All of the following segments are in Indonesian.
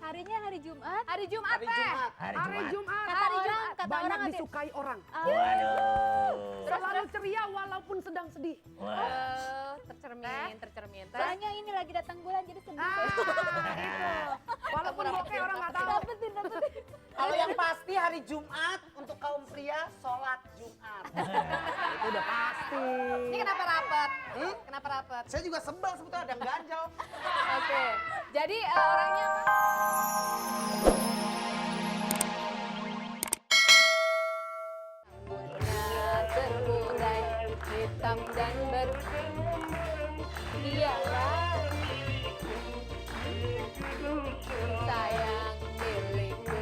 Harinya hari Jumat. Hari Jumat, Hari Teh. Jumat. Hari Jumat. Kata Banyak orang nanti, disukai orang. Waduh. Selalu ceria walaupun sedang sedih. Wah. Tercermin. Teh. soalnya ini lagi datang bulan jadi sedih. Walaupun bokeh orang nggak tahu. Dapetin. Kalau yang pasti hari Jumat untuk kaum pria sholat Jumat. Itu udah pasti. Ini kenapa rapet? Kenapa rapet? Saya juga sebel sebetulnya ada yang ganjal. Oke. Jadi orangnya terurai hitam dan dialah sayang milikku.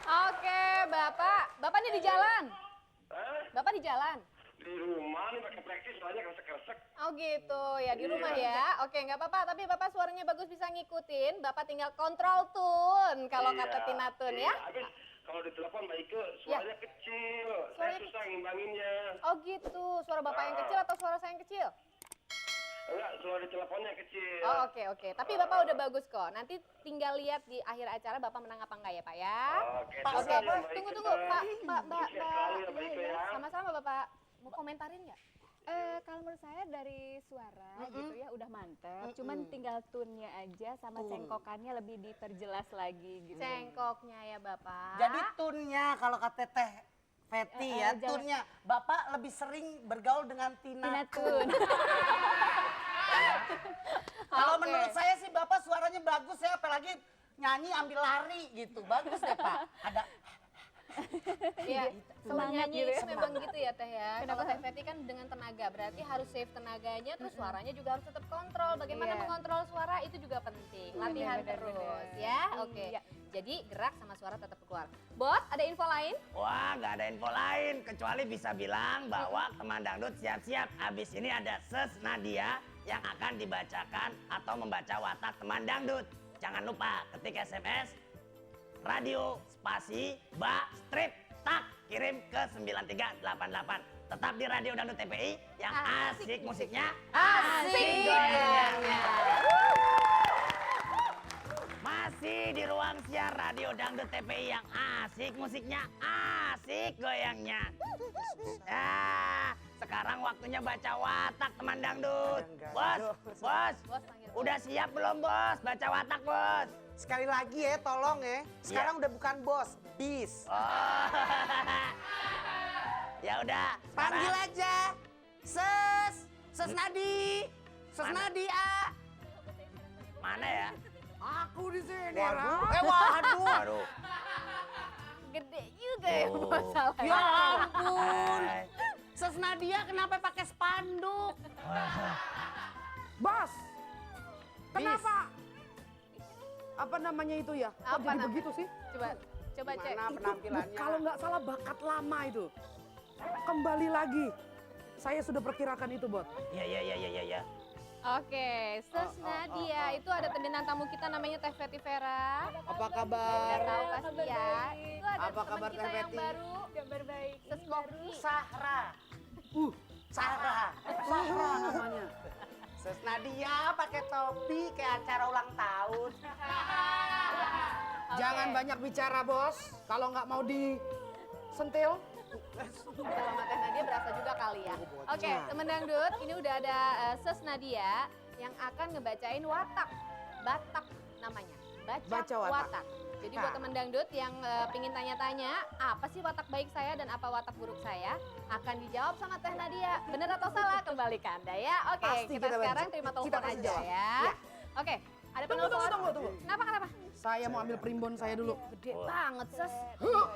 Oke, Bapak nih di jalan. Bapak di jalan. Di rumah nih pakai praktis soalnya kresek-kresek. Oh gitu, ya di rumah ya. Oke, nggak apa-apa. Tapi Bapak suaranya bagus bisa ngikutin. Bapak tinggal kontrol tune kalau kata Tina Tun ya. Habis kalau ditelepon Mbak Ike suaranya kecil. Saya susah ngimbanginnya. Oh gitu, suara Bapak yang kecil atau suara saya yang kecil? Enggak, suara di teleponnya kecil. Oh oke. Tapi Bapak udah bagus kok. Nanti tinggal lihat di akhir acara Bapak menang apa enggak ya Pak ya. Oke, Pak, terima siapa? kasih, Mbak Tunggu, Ike, Pak, Teh. Mbak. Sukses selalu ya Mbak Ike ya. Sama-sama Bapak. Mau komentarin nggak? Kalau menurut saya dari suara gitu ya udah mantep. Cuman tinggal tune-nya aja sama cengkokannya lebih diperjelas lagi gitu. Cengkoknya ya Bapak. Jadi tunnya kalau kata Teh Feti ya, jangan- tunnya Bapak lebih sering bergaul dengan Tina Tina Tun. Kalau Oke. menurut saya sih Bapak suaranya bagus ya, apalagi nyanyi ambil lari gitu. Bagus deh Pak. Ada Iya, Semangat nyanyi gitu ya. itu memang gitu ya Teh ya. Kenapa? Kalau Teh Feti kan dengan tenaga, berarti harus save tenaganya, terus suaranya juga harus tetap kontrol. Bagaimana Iya. mengontrol suara itu juga penting. Latihan Benar, terus benar. ya. Oke. Iya. Jadi gerak sama suara tetap keluar. Bos, ada info lain? Wah, nggak ada info lain kecuali bisa bilang bahwa teman dangdut siap-siap. Abis ini ada Ses Nadia yang akan dibacakan atau membaca watak teman dangdut. Jangan lupa ketik SMS radio spasi strip tak kirim ke 9388. Tetap di Radio Dangdut TPI yang asik musiknya, Asik goyangnya. Masih di ruang siar Radio Dangdut TPI yang asik musiknya, asik goyangnya. Ya, sekarang waktunya baca watak teman dangdut. Bos, Bos panggil. udah siap belum bos baca watak bos? sekali lagi ya, tolong ya. Sekarang udah bukan bos, bis. Oh. Ya udah, Panggil sekarang aja. Ses Nadi. Ses Mana? Nadia. mana ya? Aku di sini. Waduh. Waduh. Waduh. Gede juga ya Oh. masalahnya. Ya ampun. Hai. Ses Nadia kenapa pakai spanduk? Bos, kenapa? Apa namanya itu ya? Kok Apa jadi namanya? begitu sih? Coba cek. Gimana penampilannya? Kalau nggak salah bakat lama itu. Kembali lagi. Saya sudah perkirakan itu, Bot. Ya. Oke, Ses Nadia itu ada bintang tamu kita namanya Teh Feti Vera. Apa kabar? Tahu pasti ya. Itu ada Apa teman kabar, kita Teh yang Feti? baru. Kabar baik. Ses Kopi. Sahra. Sahra. Sahra namanya. Ses Nadia pakai topi kayak acara ulang tahun. Jangan banyak bicara, Bos. Kalau nggak mau disentil. Kalau sama Teh Nadia berasa juga kali ya. Oke, temen dangdut, ini udah ada Ses Nadia yang akan ngebacain watak. Batak namanya. Baca watak. Jadi buat temen dangdut yang pingin tanya-tanya, apa sih watak baik saya dan apa watak buruk saya, akan dijawab sama Teh Nadia. Bener atau salah, kembali ke Anda ya. Oke, Pasti kita kita sekarang bantu. terima Kita telepon pasti aja jawab. ya. Ya. Oke, ada Tunggu. penelpon. Kenapa? Saya mau ambil primbon saya dulu. Gede banget, Ses.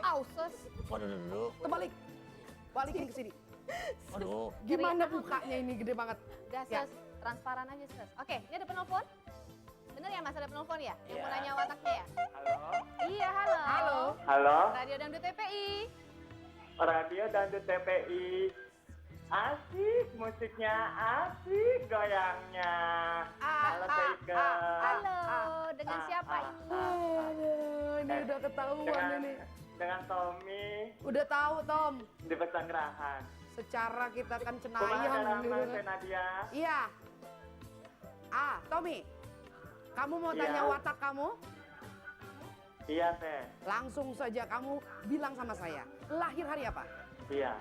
Au, Ses. Waduh, duduk. Terbalik. Balikin ke sini. Waduh. Gimana bukanya ini gede banget? Udah, Ya. Ses. Transparan aja, Ses. Oke, ini ada penelpon. Bener ya, Mas, ada penelpon ya? Yang mau Iya. nanya wataknya ya? Halo. Iya, halo. Halo. Radio Dangdut TPI. Radio Dangdut TPI. Asik musiknya, asik goyangnya. Halo Teh Ike. Halo, dengan siapa ini? Aduh, ini udah ketahuan ini. Dengan Tommy Udah tahu, Tom. di Pesanggerahan. secara kita kan Kumaha cenayang darahna gitu. Teh Nadia? Iya. Tommy, kamu mau Iya. tanya watak kamu? Iya Teh. Langsung saja kamu bilang sama saya. Lahir hari apa? Iya.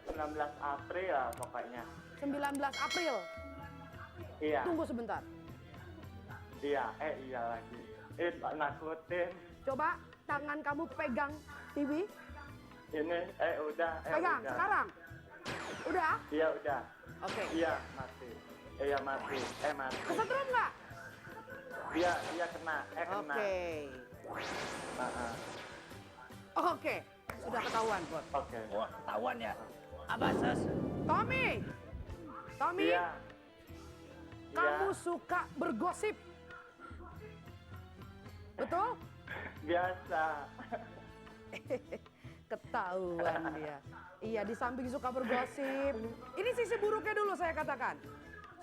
19 April lah pokoknya. 19 April. Iya. Tunggu sebentar. Iya. Iya lagi. Nakutin. Coba tangan kamu pegang TV. Ini udah. Pegang Udah. sekarang. Udah? Iya udah. Oke. Iya mati. Iya mati. Mati. Kesetrum nggak? Iya kena. Kena. Oke. Heeh. Oke. Sudah ketahuan, Bot. Oke. Wah, ketahuan ya. Apa, Sus? Tommy. Tommy, Iya. kamu suka bergosip. Betul? Biasa. Ketahuan dia. Iya, di samping suka bergosip. Ini sisi buruknya dulu saya katakan.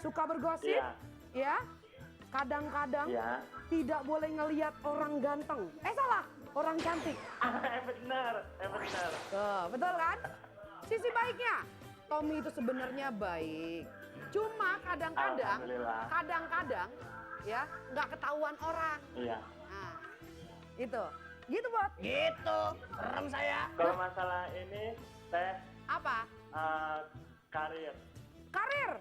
Suka bergosip, Iya. ya. Kadang-kadang Iya. tidak boleh ngelihat orang ganteng. Salah, orang cantik. Bener. Tuh, betul kan? Sisi baiknya, Tommy itu sebenarnya baik. Cuma kadang-kadang, Alhamdulillah. ya nggak ketahuan orang. Iya. Nah, gitu. Gitu, Bot. Gitu, serem saya. Kalau masalah ini Teh Apa? karir. Karir.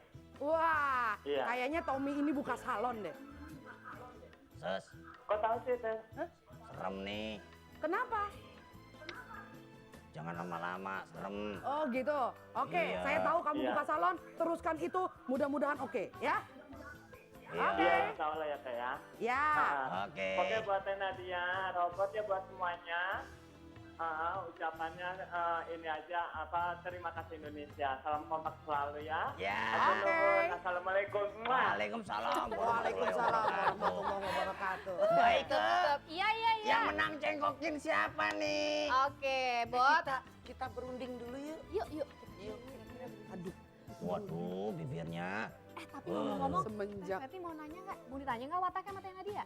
Wah, Iya. kayaknya Tommy ini buka salon deh. Sus, Kok tahu sih Teh? serem nih. Kenapa? Jangan lama-lama, serem. Oh gitu. Oke, Iya. saya tahu kamu Iya. buka salon. Teruskan itu, mudah-mudahan oke, ya? Iya. Oke. Iya, insya Allah ya Teh ya. Ya. Oke. Oke buat Teh Nadia, robot ya buat semuanya. Ucapannya ini aja terima kasih Indonesia. Salam kompak selalu ya. Ya. Nuhun. Assalamualaikum. Muah. Waalaikumsalam. Waalaikumsalam warahmatullahi wabarakatuh. Baik, Iya. yang menang cengkokin siapa nih? Oke, Bot. Kita berunding dulu yuk. Yuk. Aduh, Waduh, bibirnya. Tapi ngomong-ngomong, semenjak Ferti mau nanya nggak? Mau ditanya nggak wataknya sama Teh Nadia?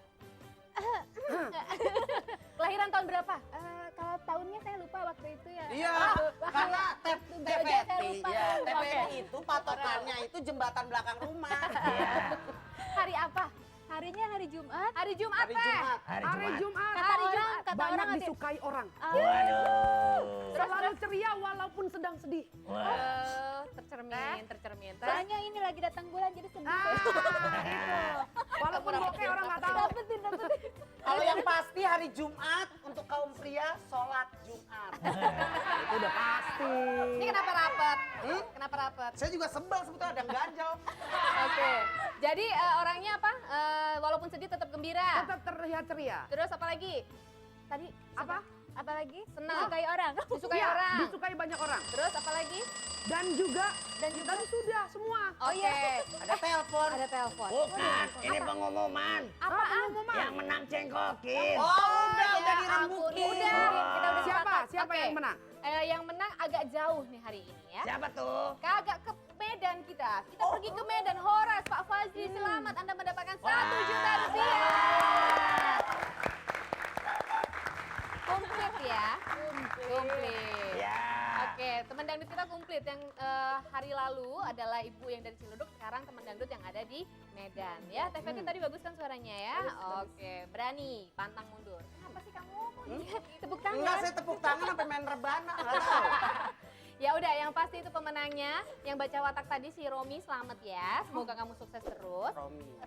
Kelahiran tahun berapa? Kalau tahunnya saya lupa waktu itu ya. Iya, karena TVRI, ya, TVRI itu patokannya itu jembatan belakang rumah. Iya. Hari apa? Harinya hari Jumat. Hari Jumat, Hari Teh. Jumat. Hari hari Jumat. Jumat. Kata Banyak orang, Ate. disukai orang. Waduh. Selalu ceria walaupun sedang sedih. Wah. Tercermin. Terus Soalnya ini lagi datang bulan jadi sedih. Gitu. Walaupun bokeh orang nggak tahu. Dapetin. Kalau yang pasti hari Jumat untuk kaum pria sholat Jumat. Itu udah pasti. ini kenapa rapet? Kenapa rapet? Saya juga sebel sebetulnya ada yang ganjal. Oke. Jadi orangnya apa? Walaupun sedih tetap gembira. Tetap terlihat ceria. Terus apa lagi? Tadi Apa? Apa lagi? Senang. Disukai orang. Disukai Iya, orang. disukai banyak orang. Terus apa lagi? Dan juga tadi sudah semua. Oke. Ada telepon. Ada telepon. Bukan, ini pengumuman. Pengumuman. Yang menang cengkokin. Oh, udah ya dirembukin. ampun. Udah, kita udah Siapa? sepakat. Siapa Oke. yang menang? Yang menang agak jauh nih hari ini ya. Siapa tuh? Kagak ke Medan kita. Kita pergi ke Medan. Horas, Pak Fazli, selamat Anda mendapatkan 1 juta rupiah. Komplit ya. Komplit. Ya. Oke, teman dangdut kita komplit. Yang hari lalu adalah ibu yang dari Ciledug, sekarang teman dangdut yang ada di Medan ya. Teh Feti tadi bagus kan suaranya ya? Oke, berani, pantang mundur. Kenapa sih kamu? Tepuk tangan. Enggak, saya tepuk tangan sampai main rebana. Enggak tahu. Ya udah, yang pasti itu pemenangnya yang baca watak tadi si Romi, selamat ya. Semoga kamu sukses terus.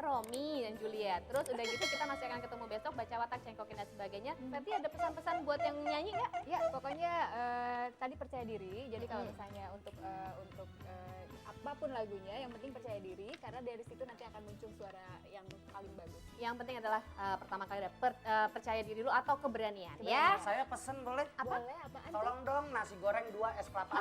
Romi dan Juliet. Terus udah gitu kita masih akan ketemu besok baca watak, cengkokin dan sebagainya. Berarti ada pesan-pesan buat yang nyanyi nggak? Ya, pokoknya tadi percaya diri. Jadi kalau misalnya untuk apapun lagunya, yang penting percaya diri karena dari situ nanti akan muncul suara yang paling bagus. Yang penting adalah pertama kali ada percaya diri dulu atau keberanian ya. Saya pesen boleh? Boleh apaan? Tolong dong nasi goreng 2 es kelapa.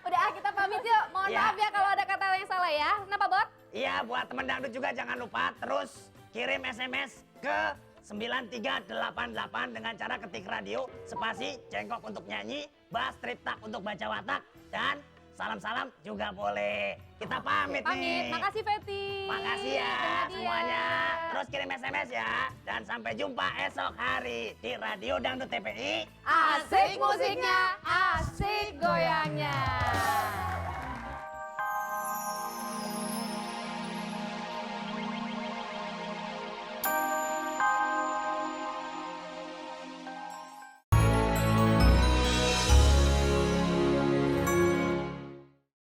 Udah kita pamit yuk. Mohon Ya. maaf ya kalau ada kata yang salah ya. Kenapa Bot? Iya, buat teman dangdut juga jangan lupa terus kirim SMS ke 9388 dengan cara ketik radio, spasi, cengkok untuk nyanyi, bass, trip tak untuk baca watak, dan salam-salam juga boleh. Kita pamit Pamit, nih. makasih Feti. Makasih ya Nadia. semuanya. Terus kirim SMS ya. Dan sampai jumpa esok hari di Radio Dangdut TPI. Asik musiknya, asik goyangnya.